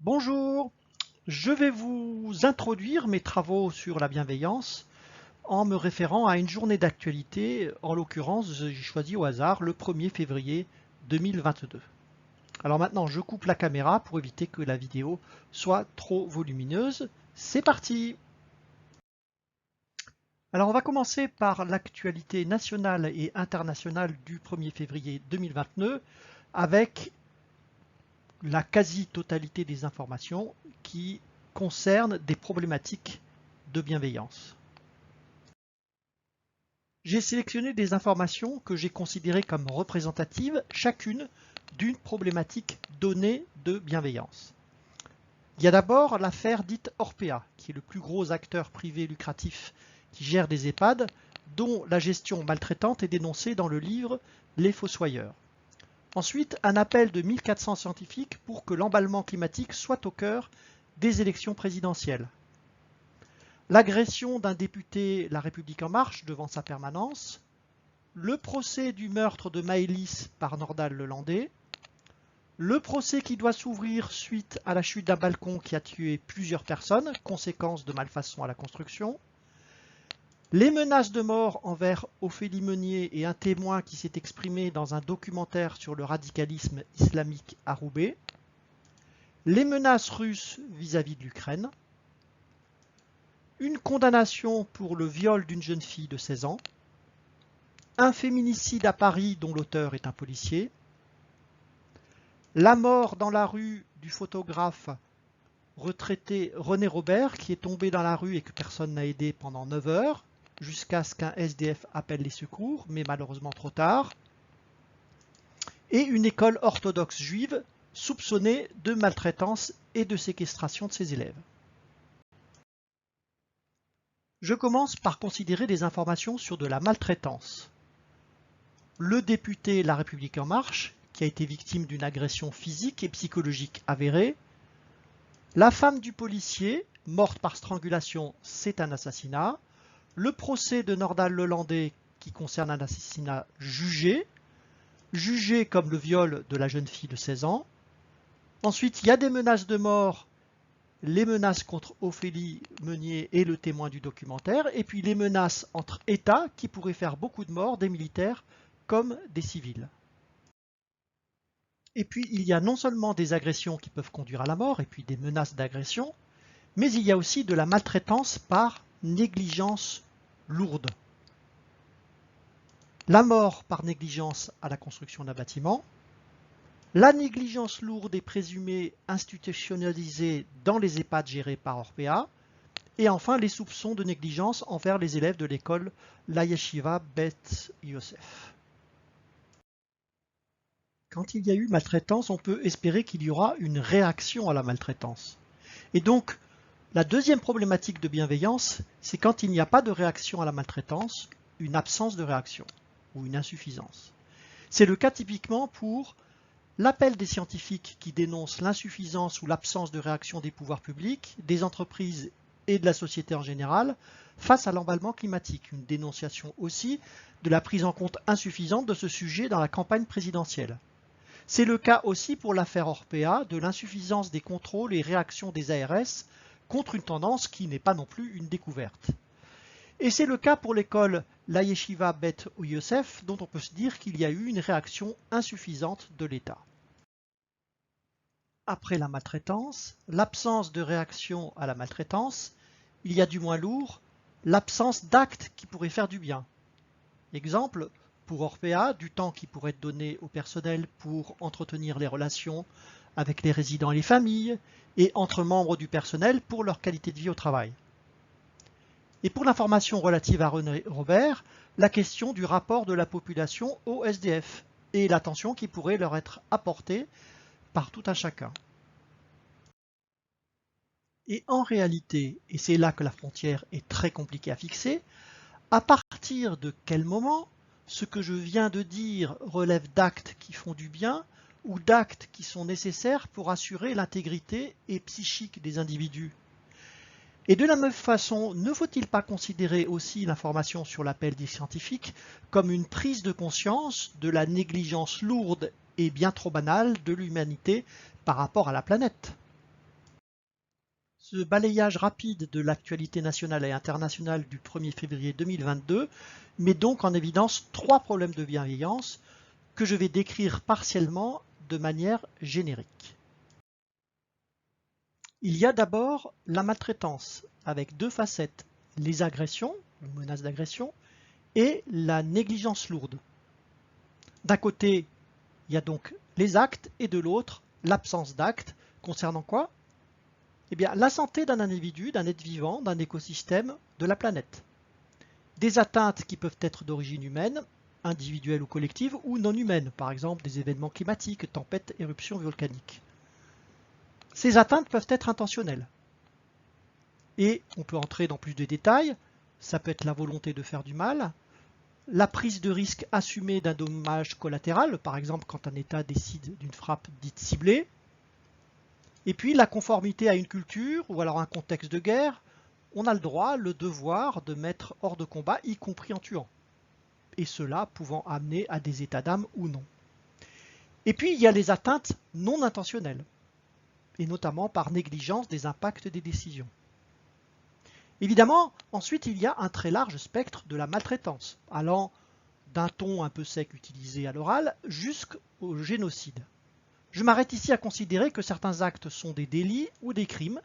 Bonjour, je vais vous introduire mes travaux sur la bienveillance en me référant à une journée d'actualité. En l'occurrence, j'ai choisi au hasard le 1er février 2022. Alors maintenant, je coupe la caméra pour éviter que la vidéo soit trop volumineuse. C'est parti! Alors on va commencer par l'actualité nationale et internationale du 1er février 2022 avec la quasi-totalité des informations qui concernent des problématiques de bienveillance. J'ai sélectionné des informations que j'ai considérées comme représentatives, chacune d'une problématique donnée de bienveillance. Il y a d'abord l'affaire dite Orpea, qui est le plus gros acteur privé lucratif qui gère des EHPAD, dont la gestion maltraitante est dénoncée dans le livre Les Fossoyeurs. Ensuite, un appel de 1400 scientifiques pour que l'emballement climatique soit au cœur des élections présidentielles. L'agression d'un député La République En Marche devant sa permanence. Le procès du meurtre de Maëlys par Nordal Lelandais. Le procès qui doit s'ouvrir suite à la chute d'un balcon qui a tué plusieurs personnes, conséquence de malfaçon à la construction. Les menaces de mort envers Ophélie Meunier et un témoin qui s'est exprimé dans un documentaire sur le radicalisme islamique à Roubaix. Les menaces russes vis-à-vis de l'Ukraine. Une condamnation pour le viol d'une jeune fille de 16 ans. Un féminicide à Paris dont l'auteur est un policier. La mort dans la rue du photographe retraité René Robert qui est tombé dans la rue et que personne n'a aidé pendant 9 heures. Jusqu'à ce qu'un SDF appelle les secours, mais malheureusement trop tard. Et une école orthodoxe juive soupçonnée de maltraitance et de séquestration de ses élèves. Je commence par considérer des informations sur de la maltraitance. Le député La République En Marche, qui a été victime d'une agression physique et psychologique avérée. La femme du policier, morte par strangulation, c'est un assassinat. Le procès de Nordal Lelandais qui concerne un assassinat jugé comme le viol de la jeune fille de 16 ans. Ensuite, il y a des menaces de mort, les menaces contre Ophélie Meunier et le témoin du documentaire, et puis les menaces entre États qui pourraient faire beaucoup de morts, des militaires comme des civils. Et puis, il y a non seulement des agressions qui peuvent conduire à la mort, et puis des menaces d'agression, mais il y a aussi de la maltraitance par négligence lourde. La mort par négligence à la construction d'un bâtiment, la négligence lourde est présumée institutionnalisée dans les EHPAD gérés par Orpea, et enfin les soupçons de négligence envers les élèves de l'école La Yeshiva Beth Yosef. Quand il y a eu maltraitance, on peut espérer qu'il y aura une réaction à la maltraitance. Et donc, la deuxième problématique de bienveillance, c'est quand il n'y a pas de réaction à la maltraitance, une absence de réaction ou une insuffisance. C'est le cas typiquement pour l'appel des scientifiques qui dénoncent l'insuffisance ou l'absence de réaction des pouvoirs publics, des entreprises et de la société en général face à l'emballement climatique. Une dénonciation aussi de la prise en compte insuffisante de ce sujet dans la campagne présidentielle. C'est le cas aussi pour l'affaire Orpea de l'insuffisance des contrôles et réactions des ARS contre une tendance qui n'est pas non plus une découverte. Et c'est le cas pour l'école La Yeshiva Beth Yosef, dont on peut se dire qu'il y a eu une réaction insuffisante de l'État. Après la maltraitance, l'absence de réaction à la maltraitance, il y a du moins lourd, l'absence d'actes qui pourraient faire du bien. Exemple, pour Orpea, du temps qui pourrait être donné au personnel pour entretenir les relations avec les résidents et les familles, et entre membres du personnel pour leur qualité de vie au travail. Et pour l'information relative à René Robert, la question du rapport de la population au SDF et l'attention qui pourrait leur être apportée par tout un chacun. Et en réalité, et c'est là que la frontière est très compliquée à fixer, à partir de quel moment ce que je viens de dire relève d'actes qui font du bien ou d'actes qui sont nécessaires pour assurer l'intégrité et psychique des individus. Et de la même façon, ne faut-il pas considérer aussi l'information sur l'appel des scientifiques comme une prise de conscience de la négligence lourde et bien trop banale de l'humanité par rapport à la planète? Ce balayage rapide de l'actualité nationale et internationale du 1er février 2022 met donc en évidence 3 problèmes de bienveillance que je vais décrire partiellement de manière générique. Il y a d'abord la maltraitance avec 2 facettes, les agressions, ou menaces d'agression, et la négligence lourde. D'un côté, il y a donc les actes et de l'autre, l'absence d'actes concernant quoi? Eh bien, la santé d'un individu, d'un être vivant, d'un écosystème, de la planète. Des atteintes qui peuvent être d'origine humaine, individuelle ou collective, ou non humaine, par exemple des événements climatiques, tempêtes, éruptions volcaniques. Ces atteintes peuvent être intentionnelles. Et on peut entrer dans plus de détails, ça peut être la volonté de faire du mal, la prise de risque assumée d'un dommage collatéral, par exemple quand un État décide d'une frappe dite ciblée, et puis la conformité à une culture ou alors un contexte de guerre, on a le droit, le devoir de mettre hors de combat, y compris en tuant, et cela pouvant amener à des états d'âme ou non. Et puis il y a les atteintes non intentionnelles, et notamment par négligence des impacts des décisions. Évidemment, ensuite il y a un très large spectre de la maltraitance, allant d'un ton un peu sec utilisé à l'oral jusqu'au génocide. Je m'arrête ici à considérer que certains actes sont des délits ou des crimes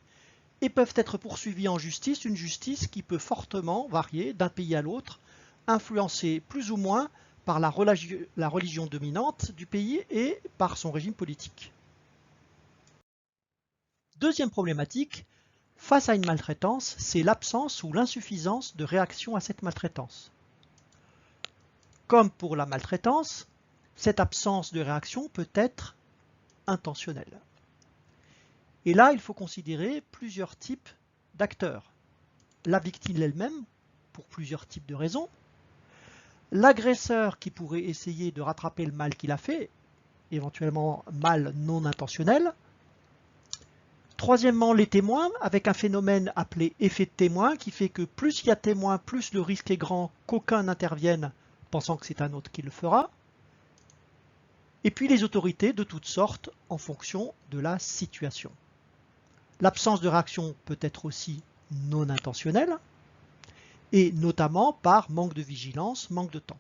et peuvent être poursuivis en justice, une justice qui peut fortement varier d'un pays à l'autre, influencée plus ou moins par la religion dominante du pays et par son régime politique. Deuxième problématique, face à une maltraitance, c'est l'absence ou l'insuffisance de réaction à cette maltraitance. Comme pour la maltraitance, cette absence de réaction peut être intentionnelle. Et là, il faut considérer plusieurs types d'acteurs. La victime elle-même, pour plusieurs types de raisons. L'agresseur qui pourrait essayer de rattraper le mal qu'il a fait, éventuellement mal non intentionnel. Troisièmement, les témoins, avec un phénomène appelé effet de témoin, qui fait que plus il y a témoins, plus le risque est grand qu'aucun n'intervienne, pensant que c'est un autre qui le fera. Et puis les autorités de toutes sortes en fonction de la situation. L'absence de réaction peut être aussi non intentionnelle, et notamment par manque de vigilance, manque de temps.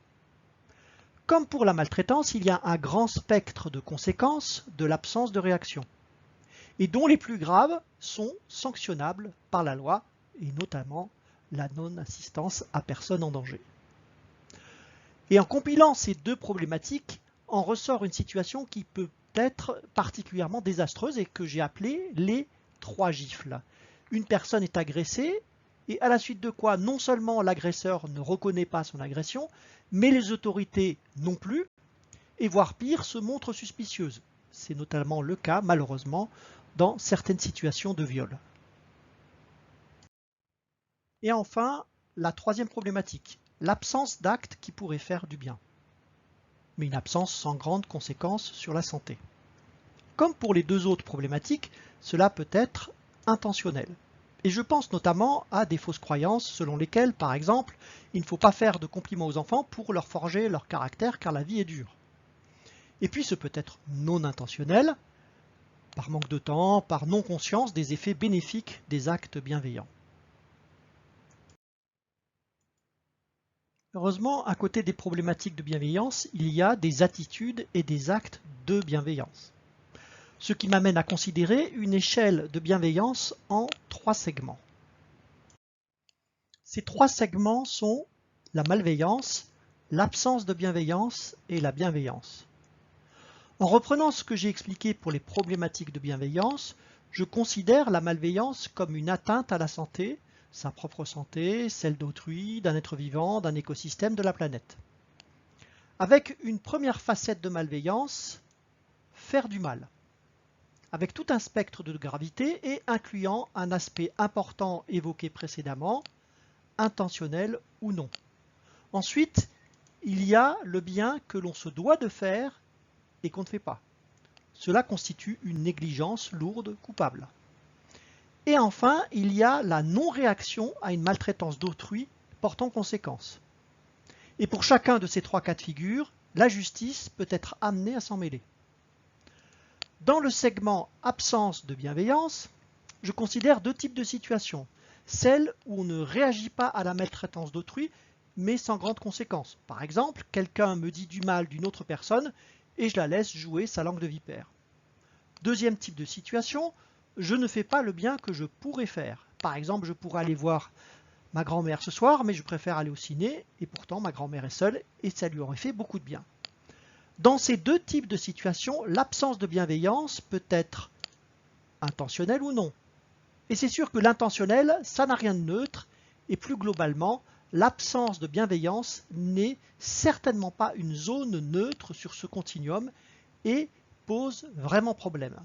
Comme pour la maltraitance, il y a un grand spectre de conséquences de l'absence de réaction, et dont les plus graves sont sanctionnables par la loi, et notamment la non-assistance à personne en danger. Et en compilant ces deux problématiques, en ressort une situation qui peut être particulièrement désastreuse et que j'ai appelée les 3 gifles. Une personne est agressée et à la suite de quoi non seulement l'agresseur ne reconnaît pas son agression, mais les autorités non plus, et voire pire, se montrent suspicieuses. C'est notamment le cas, malheureusement, dans certaines situations de viol. Et enfin, la troisième problématique, l'absence d'actes qui pourraient faire du bien, mais une absence sans grandes conséquences sur la santé. Comme pour les deux autres problématiques, cela peut être intentionnel. Et je pense notamment à des fausses croyances selon lesquelles, par exemple, il ne faut pas faire de compliments aux enfants pour leur forger leur caractère car la vie est dure. Et puis ce peut être non intentionnel, par manque de temps, par non-conscience des effets bénéfiques des actes bienveillants. Heureusement, à côté des problématiques de bienveillance, il y a des attitudes et des actes de bienveillance. Ce qui m'amène à considérer une échelle de bienveillance en 3 segments. Ces 3 segments sont la malveillance, l'absence de bienveillance et la bienveillance. En reprenant ce que j'ai expliqué pour les problématiques de bienveillance, je considère la malveillance comme une atteinte à la santé, sa propre santé, celle d'autrui, d'un être vivant, d'un écosystème, de la planète. Avec une première facette de malveillance, faire du mal, avec tout un spectre de gravité et incluant un aspect important évoqué précédemment, intentionnel ou non. Ensuite, il y a le bien que l'on se doit de faire et qu'on ne fait pas. Cela constitue une négligence lourde, coupable. Et enfin, il y a la non-réaction à une maltraitance d'autrui portant conséquence. Et pour chacun de ces 3 cas de figure, la justice peut être amenée à s'en mêler. Dans le segment absence de bienveillance, je considère deux types de situations. Celle où on ne réagit pas à la maltraitance d'autrui, mais sans grande conséquence. Par exemple, quelqu'un me dit du mal d'une autre personne et je la laisse jouer sa langue de vipère. Deuxième type de situation, je ne fais pas le bien que je pourrais faire. Par exemple, je pourrais aller voir ma grand-mère ce soir, mais je préfère aller au ciné, et pourtant ma grand-mère est seule, et ça lui aurait fait beaucoup de bien. Dans ces deux types de situations, l'absence de bienveillance peut être intentionnelle ou non. Et c'est sûr que l'intentionnel, ça n'a rien de neutre, et plus globalement, l'absence de bienveillance n'est certainement pas une zone neutre sur ce continuum, et pose vraiment problème.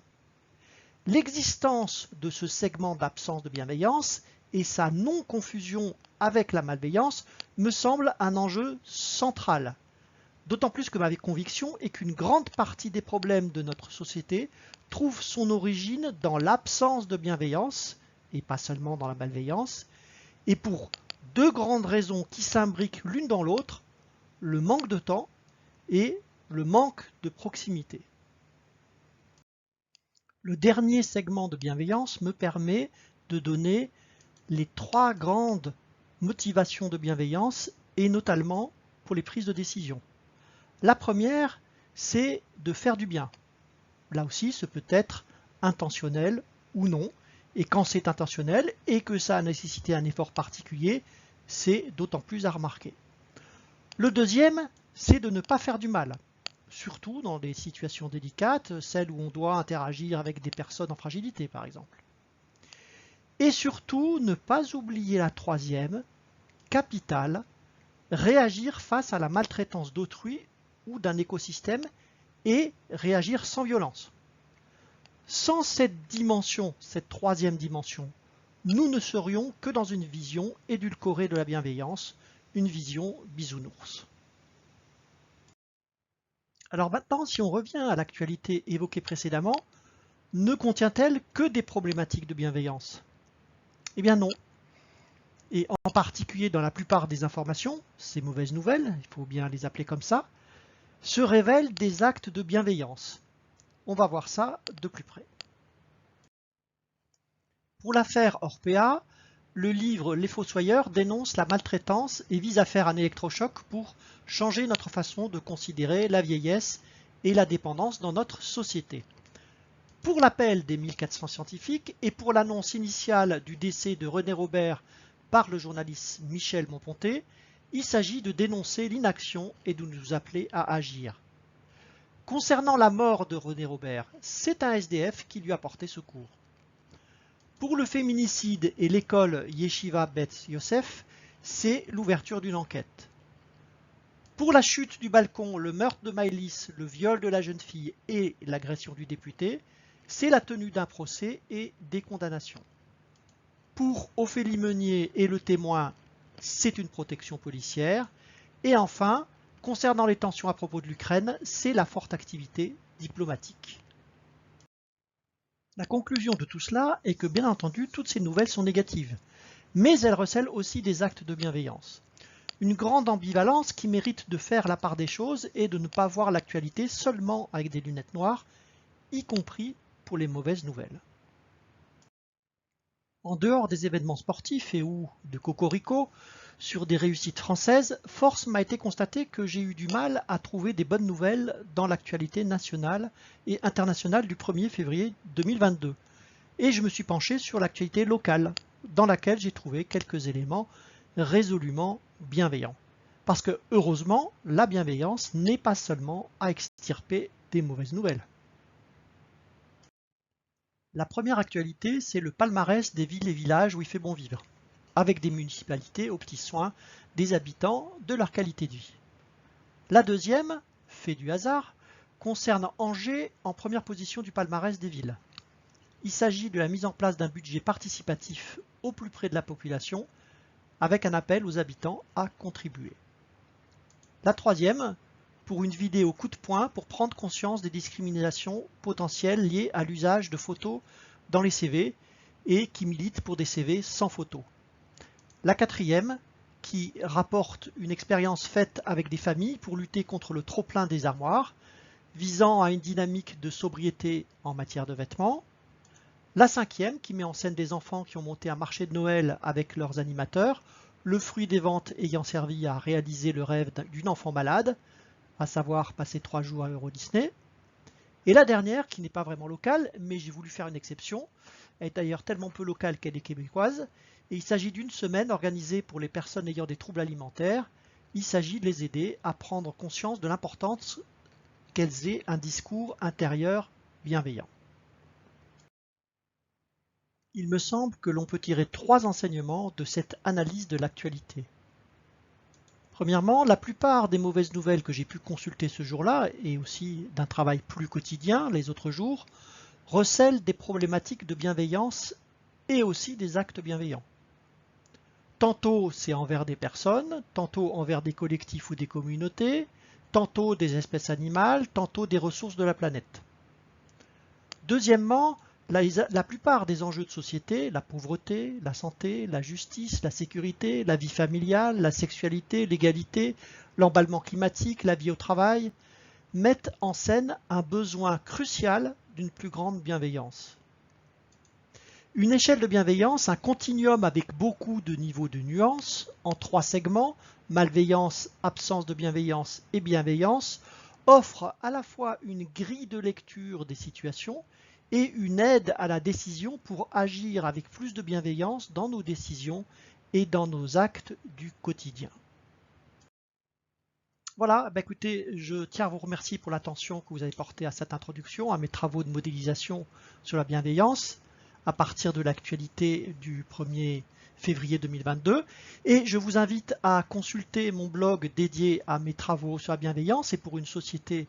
L'existence de ce segment d'absence de bienveillance et sa non-confusion avec la malveillance me semble un enjeu central. D'autant plus que ma conviction est qu'une grande partie des problèmes de notre société trouve son origine dans l'absence de bienveillance, et pas seulement dans la malveillance, et pour deux grandes raisons qui s'imbriquent l'une dans l'autre, le manque de temps et le manque de proximité. Le dernier segment de bienveillance me permet de donner les trois grandes motivations de bienveillance et notamment pour les prises de décision. La première, c'est de faire du bien. Là aussi, ce peut être intentionnel ou non. Et quand c'est intentionnel et que ça a nécessité un effort particulier, c'est d'autant plus à remarquer. Le deuxième, c'est de ne pas faire du mal. Surtout dans des situations délicates, celles où on doit interagir avec des personnes en fragilité par exemple. Et surtout, ne pas oublier la troisième, capitale, réagir face à la maltraitance d'autrui ou d'un écosystème et réagir sans violence. Sans cette dimension, cette troisième dimension, nous ne serions que dans une vision édulcorée de la bienveillance, une vision bisounours. Alors maintenant, si on revient à l'actualité évoquée précédemment, ne contient-elle que des problématiques de bienveillance? Eh bien non. Et en particulier dans la plupart des informations, ces mauvaises nouvelles, il faut bien les appeler comme ça, se révèlent des actes de bienveillance. On va voir ça de plus près. Pour l'affaire Orpea, le livre Les Fossoyeurs dénonce la maltraitance et vise à faire un électrochoc pour changer notre façon de considérer la vieillesse et la dépendance dans notre société. Pour l'appel des 1400 scientifiques et pour l'annonce initiale du décès de René Robert par le journaliste Michel Monponté, il s'agit de dénoncer l'inaction et de nous appeler à agir. Concernant la mort de René Robert, c'est un SDF qui lui a porté secours. Pour le féminicide et l'école Yeshiva Beth Yosef, c'est l'ouverture d'une enquête. Pour la chute du balcon, le meurtre de Maëlys, le viol de la jeune fille et l'agression du député, c'est la tenue d'un procès et des condamnations. Pour Ophélie Meunier et le témoin, c'est une protection policière. Et enfin, concernant les tensions à propos de l'Ukraine, c'est la forte activité diplomatique. La conclusion de tout cela est que bien entendu, toutes ces nouvelles sont négatives, mais elles recèlent aussi des actes de bienveillance. Une grande ambivalence qui mérite de faire la part des choses et de ne pas voir l'actualité seulement avec des lunettes noires, y compris pour les mauvaises nouvelles. En dehors des événements sportifs et ou de cocorico, sur des réussites françaises, force m'a été constatée que j'ai eu du mal à trouver des bonnes nouvelles dans l'actualité nationale et internationale du 1er février 2022. Et je me suis penché sur l'actualité locale, dans laquelle j'ai trouvé quelques éléments résolument bienveillants. Parce que, heureusement, la bienveillance n'est pas seulement à extirper des mauvaises nouvelles. La première actualité, c'est le palmarès des villes et villages où il fait bon vivre, avec des municipalités aux petits soins des habitants de leur qualité de vie. La deuxième, fait du hasard, concerne Angers en première position du palmarès des villes. Il s'agit de la mise en place d'un budget participatif au plus près de la population, avec un appel aux habitants à contribuer. La troisième, pour une vidéo coup de poing pour prendre conscience des discriminations potentielles liées à l'usage de photos dans les CV et qui milite pour des CV sans photo. La quatrième, qui rapporte une expérience faite avec des familles pour lutter contre le trop-plein des armoires, visant à une dynamique de sobriété en matière de vêtements. La cinquième qui met en scène des enfants qui ont monté un marché de Noël avec leurs animateurs, le fruit des ventes ayant servi à réaliser le rêve d'une enfant malade, à savoir passer 3 jours à Euro Disney. Et la dernière, qui n'est pas vraiment locale, mais j'ai voulu faire une exception, elle est d'ailleurs tellement peu locale qu'elle est québécoise, et il s'agit d'une semaine organisée pour les personnes ayant des troubles alimentaires. Il s'agit de les aider à prendre conscience de l'importance qu'elles aient un discours intérieur bienveillant. Il me semble que l'on peut tirer 3 enseignements de cette analyse de l'actualité. Premièrement, la plupart des mauvaises nouvelles que j'ai pu consulter ce jour-là, et aussi d'un travail plus quotidien les autres jours, recèlent des problématiques de bienveillance et aussi des actes bienveillants. Tantôt c'est envers des personnes, tantôt envers des collectifs ou des communautés, tantôt des espèces animales, tantôt des ressources de la planète. Deuxièmement, la plupart des enjeux de société, la pauvreté, la santé, la justice, la sécurité, la vie familiale, la sexualité, l'égalité, l'emballement climatique, la vie au travail, mettent en scène un besoin crucial d'une plus grande bienveillance. Une échelle de bienveillance, un continuum avec beaucoup de niveaux de nuances, en 3 segments, malveillance, absence de bienveillance et bienveillance, offre à la fois une grille de lecture des situations et une aide à la décision pour agir avec plus de bienveillance dans nos décisions et dans nos actes du quotidien. Voilà, écoutez, je tiens à vous remercier pour l'attention que vous avez portée à cette introduction, à mes travaux de modélisation sur la bienveillance à partir de l'actualité du 1er février 2022. Et je vous invite à consulter mon blog dédié à mes travaux sur la bienveillance et pour une société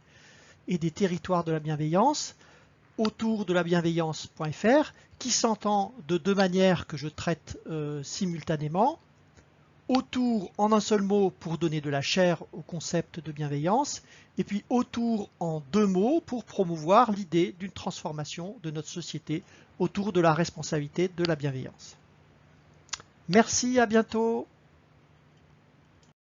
et des territoires de la bienveillance, autour de la bienveillance.fr, qui s'entend de 2 manières que je traite simultanément. Autour en un seul mot pour donner de la chair au concept de bienveillance, et puis autour en 2 mots pour promouvoir l'idée d'une transformation de notre société autour de la responsabilité de la bienveillance. Merci, à bientôt.